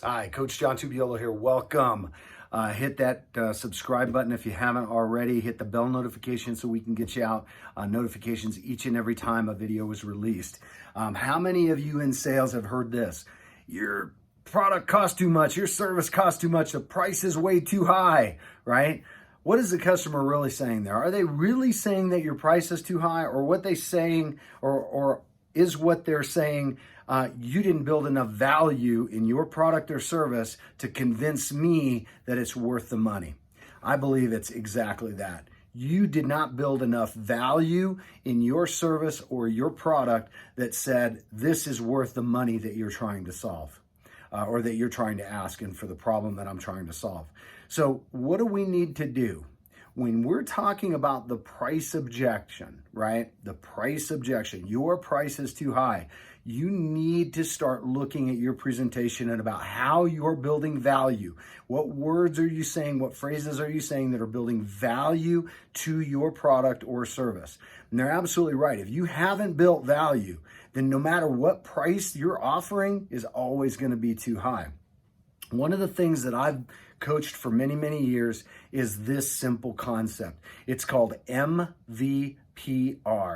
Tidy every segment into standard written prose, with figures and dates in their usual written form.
Hi, Coach John Tubiolo here. Welcome. Hit that subscribe button if you haven't already. Hit the bell notification so we can get you out notifications each and every time a video is released. How many of you in sales have heard this? Your product costs too much. Your service costs too much. The price is way too high, right? What is the customer really saying there? Are they really saying that your price is too high, or what they saying, or is what they're saying, you didn't build enough value in your product or service to convince me that it's worth the money? I believe it's exactly that. You did not build enough value in your service or your product that said this is worth the money that you're trying to solve, or that you're trying to ask, and for the problem that I'm trying to solve. So what do we need to do? When we're talking about the price objection, right? The price objection, your price is too high. You need to start looking at your presentation and about how you're building value. What words are you saying? What phrases are you saying that are building value to your product or service? And they're absolutely right. If you haven't built value, then no matter what price you're offering is always going to be too high. One of the things that I've coached for many, many years is this simple concept. It's called MVPR.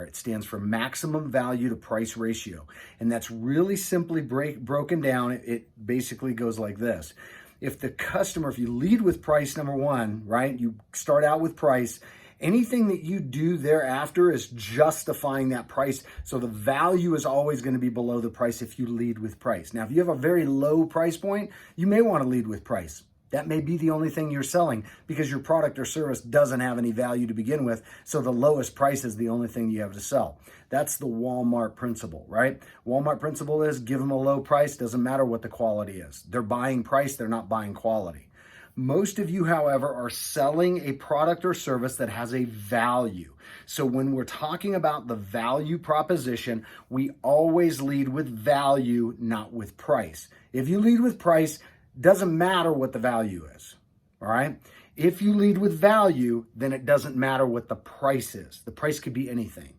It stands for maximum value to price ratio. And that's really simply broken down. It basically goes like this. If you lead with price, number one, right? You start out with price. Anything that you do thereafter is justifying that price. So the value is always going to be below the price if you lead with price. Now, if you have a very low price point, you may want to lead with price. That may be the only thing you're selling because your product or service doesn't have any value to begin with. So the lowest price is the only thing you have to sell. That's the Walmart principle, right? Walmart principle is give them a low price. Doesn't matter what the quality is. They're buying price. They're not buying quality. Most of you, however, are selling a product or service that has a value. So when we're talking about the value proposition, we always lead with value, not with price. If you lead with price, doesn't matter what the value is, all right? If you lead with value, then it doesn't matter what the price is. The price could be anything.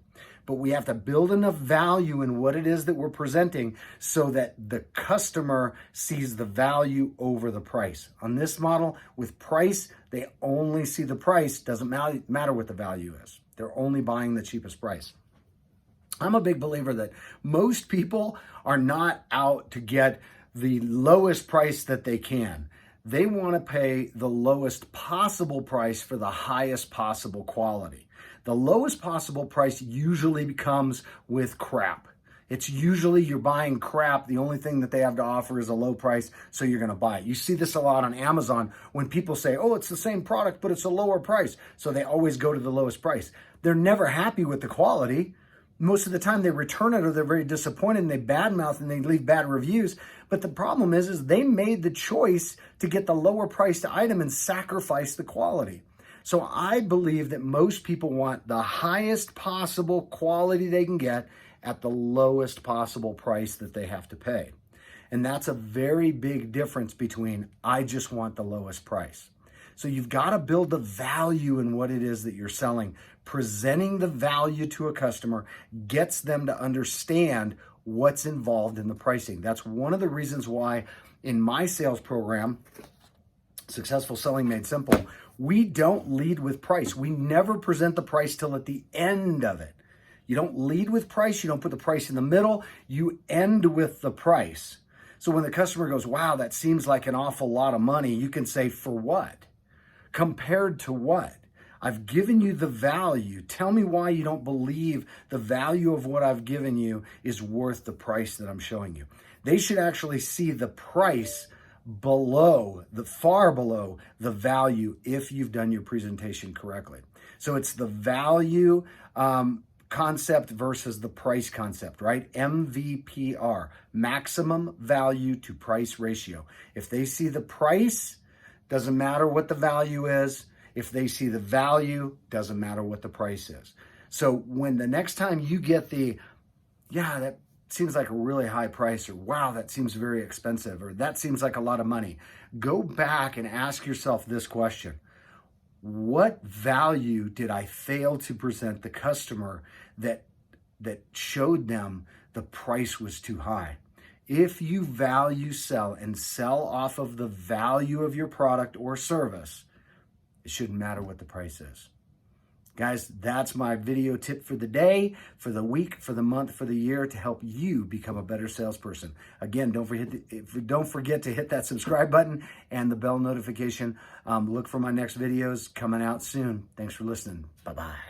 But we have to build enough value in what it is that we're presenting so that the customer sees the value over the price. On this model, with price, they only see the price. Doesn't matter what the value is. They're only buying the cheapest price. I'm a big believer that most people are not out to get the lowest price that they can. They want to pay the lowest possible price for the highest possible quality. The lowest possible price usually comes with crap. It's usually you're buying crap. The only thing that they have to offer is a low price, so you're going to buy it. You see this a lot on Amazon when people say, oh, it's the same product, but it's a lower price. So they always go to the lowest price. They're never happy with the quality. Most of the time they return it or they're very disappointed and they badmouth and they leave bad reviews. But the problem is they made the choice to get the lower priced item and sacrifice the quality. So I believe that most people want the highest possible quality they can get at the lowest possible price that they have to pay. And that's a very big difference between I just want the lowest price. So you've got to build the value in what it is that you're selling. Presenting the value to a customer gets them to understand what's involved in the pricing. That's one of the reasons why in my sales program, Successful Selling Made Simple, we don't lead with price. We never present the price till at the end of it. You don't lead with price. You don't put the price in the middle. You end with the price. So when the customer goes, wow, that seems like an awful lot of money, you can say, for what? Compared to what? I've given you the value. Tell me why you don't believe the value of what I've given you is worth the price that I'm showing you. They should actually see the price far below the value if you've done your presentation correctly. So it's the value concept versus the price concept, right? MVPR, maximum value to price ratio. If they see the price, doesn't matter what the value is. If they see the value, doesn't matter what the price is. So when the next time you get that seems like a really high price, or wow, that seems very expensive, or that seems like a lot of money, go back and ask yourself this question. What value did I fail to present the customer that showed them the price was too high? If you value sell and sell off of the value of your product or service, it shouldn't matter what the price is. Guys, that's my video tip for the day, for the week, for the month, for the year, to help you become a better salesperson. Again, don't forget to hit that subscribe button and the bell notification. Look for my next videos coming out soon. Thanks for listening. Bye-bye.